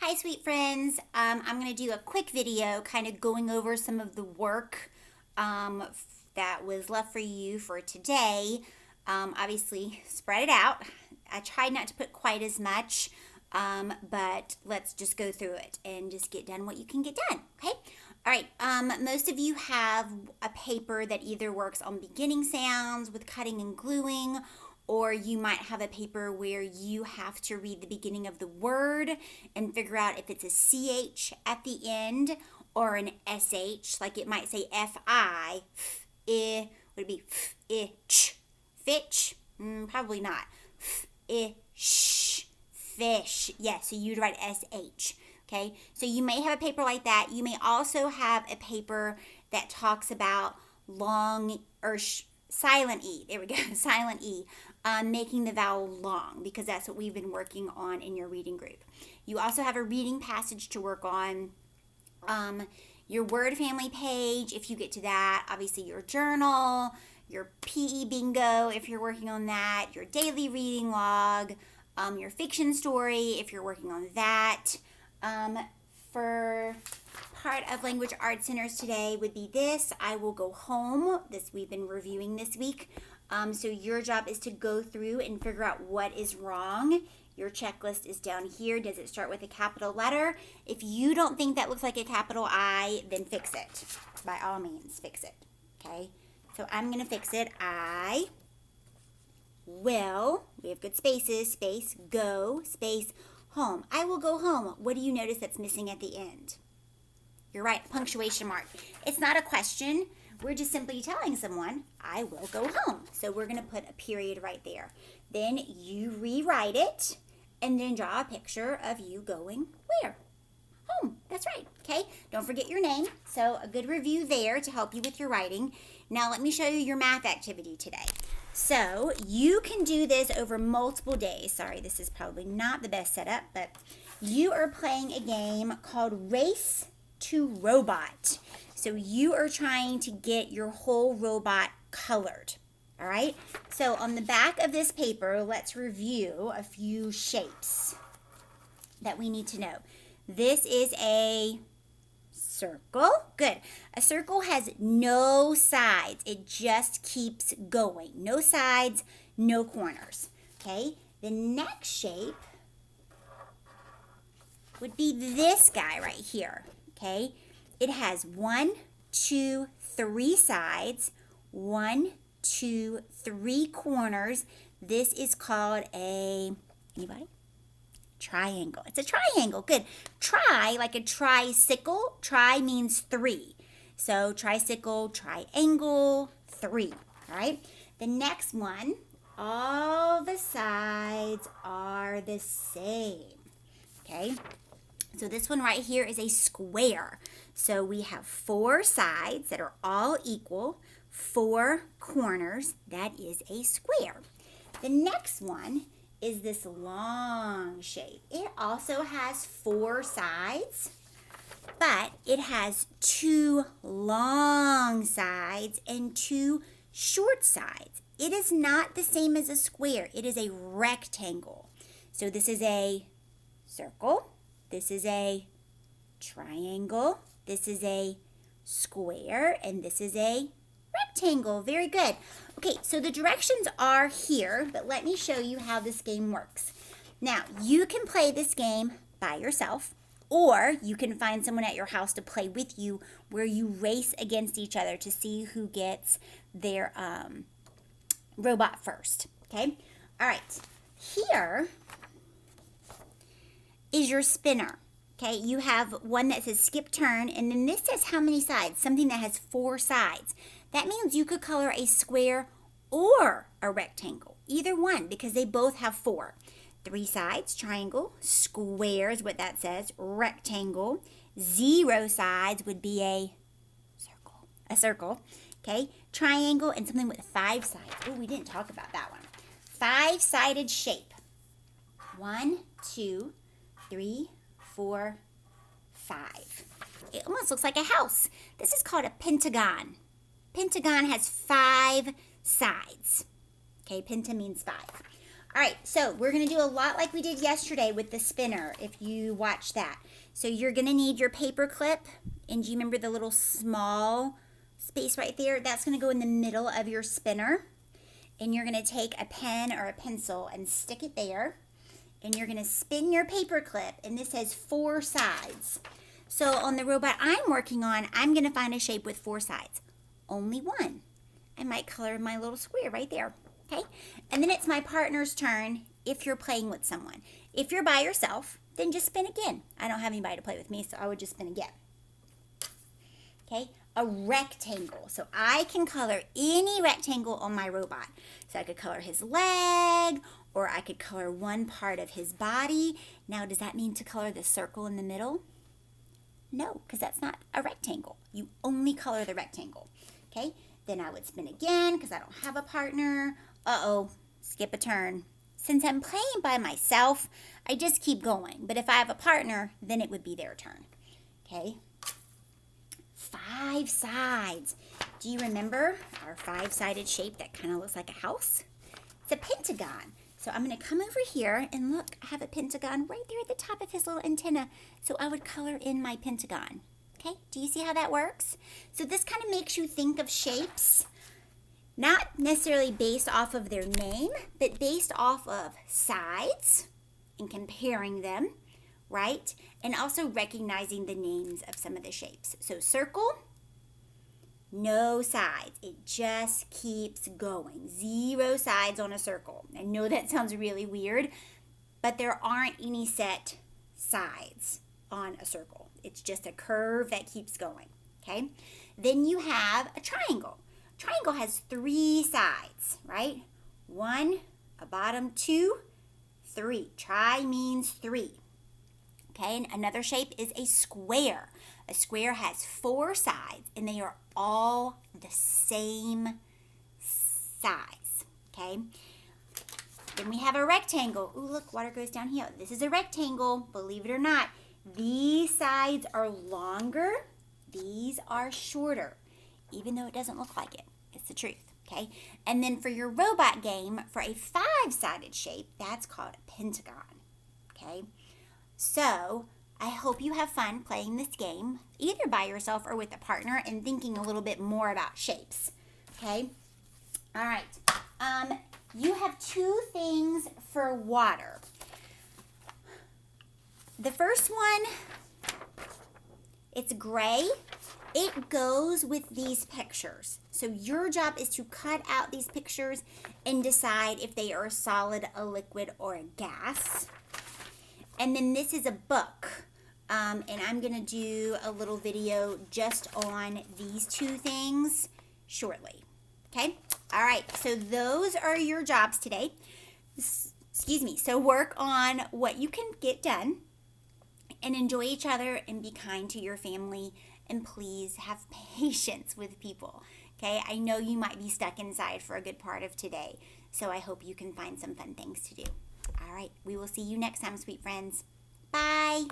Hi, sweet friends. I'm going to do a quick video kind of going over some of the work that was left for you for today. Obviously, spread it out. I tried not to put quite as much, but let's just go through it and just get done what you can get done, okay? All right, most of you have a paper that either works on beginning sounds with cutting and gluing, or you might have a paper where you have to read the beginning of the word and figure out if it's a CH at the end or an SH, like it might say F-I, f-I, would it be f-I-ch, fitch? Probably not. F-I-sh, fish. Yes, so you'd write S-H, okay? So you may have a paper like that. You may also have a paper that talks about long or silent E. There we go, silent E. Making the vowel long, because that's what we've been working on in your reading group. You also have a reading passage to work on. Your word family page, if you get to that, obviously your journal, your PE bingo, if you're working on that, your daily reading log, your fiction story, if you're working on that. For part of Language Arts Centers today would be this. I will go home. This we've been reviewing this week. So your job is to go through and figure out what is wrong. Your checklist is down here. Does it start with a capital letter? If you don't think that looks like a capital I, then fix it. By all means, fix it. Okay? So I'm going to fix it. I will, we have good spaces, space, go, space, home. I will go home. What do you notice that's missing at the end? You're right, punctuation mark. It's not a question. We're just simply telling someone, I will go home. So we're going to put a period right there. Then you rewrite it and then draw a picture of you going where? Home. That's right. Okay? Don't forget your name. So a good review there to help you with your writing. Now let me show you your math activity today. So you can do this over multiple days. Sorry, this is probably not the best setup, but you are playing a game called Race to Robot. So you are trying to get your whole robot colored. All right? So on the back of this paper, let's review a few shapes that we need to know. This is a circle. Good. A circle has no sides. It just keeps going. No sides, no corners. Okay? The next shape would be this guy right here. Okay? It has 1, 2, 3 sides, 1, 2, 3 corners. This is called anybody? Triangle. It's a triangle. Good. Tri, like a tricycle. Tri means 3. So tricycle, triangle, 3. All right. The next one, all the sides are the same. Okay. So this one right here is a square. So we have 4 sides that are all equal, 4 corners. That is a square. The next one is this long shape. It also has 4 sides, but it has 2 long sides and 2 short sides. It is not the same as a square. It is a rectangle. So this is a circle. This is a triangle. This is a square. And this is a rectangle. Very good. Okay, so the directions are here, but let me show you how this game works. Now, you can play this game by yourself, or you can find someone at your house to play with you where you race against each other to see who gets their robot first. Okay? All right. Here is your spinner. Okay, you have one that says skip turn, and then this says how many sides, something that has 4 sides. That means you could color a square or a rectangle, either one, because they both have 4. 3 sides, triangle, square is what that says, rectangle, 0 sides would be a circle, okay, triangle, and something with 5 sides. Oh, we didn't talk about that one. 5-sided shape. 1, 2, 3, 4, 5. It almost looks like a house. This is called a pentagon. Pentagon has 5 sides. Okay, penta means 5. All right, so we're going to do a lot like we did yesterday with the spinner, if you watched that. So you're going to need your paper clip, and do you remember the little small space right there? That's going to go in the middle of your spinner, and you're going to take a pen or a pencil and stick it there, and you're going to spin your paper clip, and this has 4 sides. So on the robot I'm working on, I'm going to find a shape with 4 sides. Only one. I might color my little square right there. Okay, and then it's my partner's turn if you're playing with someone. If you're by yourself, then just spin again. I don't have anybody to play with me, so I would just spin again. Okay, a rectangle. So I can color any rectangle on my robot. So I could color his leg, or I could color one part of his body. Now, does that mean to color the circle in the middle? No, because that's not a rectangle. You only color the rectangle. Okay, then I would spin again because I don't have a partner. Uh-oh, skip a turn. Since I'm playing by myself, I just keep going. But if I have a partner, then it would be their turn. Okay, 5 sides. Do you remember our 5-sided shape that kind of looks like a house? It's a pentagon. So I'm going to come over here and look, I have a pentagon right there at the top of his little antenna. So I would color in my pentagon. Okay, do you see how that works? So this kind of makes you think of shapes, not necessarily based off of their name, but based off of sides and comparing them, right? And also recognizing the names of some of the shapes. So circle, no sides. It just keeps going. 0 sides on a circle. I know that sounds really weird, but there aren't any set sides on a circle. It's just a curve that keeps going, okay? Then you have a triangle. Triangle has 3 sides, right? 1, a bottom, 2, 3. Tri means 3. Okay, and another shape is a square. A square has 4 sides, and they are all the same size, okay? Then we have a rectangle. Ooh, look, water goes down here. This is a rectangle, believe it or not. These sides are longer. These are shorter, even though it doesn't look like it. It's the truth, okay? And then for your robot game, for a 5-sided shape, that's called a pentagon, okay? So I hope you have fun playing this game, either by yourself or with a partner, and thinking a little bit more about shapes, okay? All right. You have 2 things for water. The first one, it's gray. It goes with these pictures. So your job is to cut out these pictures and decide if they are a solid, a liquid, or a gas. And then this is a book. And I'm going to do a little video just on these 2 things shortly. Okay? All right. So those are your jobs today. Excuse me. So work on what you can get done. And enjoy each other and be kind to your family. And please have patience with people. Okay, I know you might be stuck inside for a good part of today. So I hope you can find some fun things to do. All right, we will see you next time, sweet friends. Bye.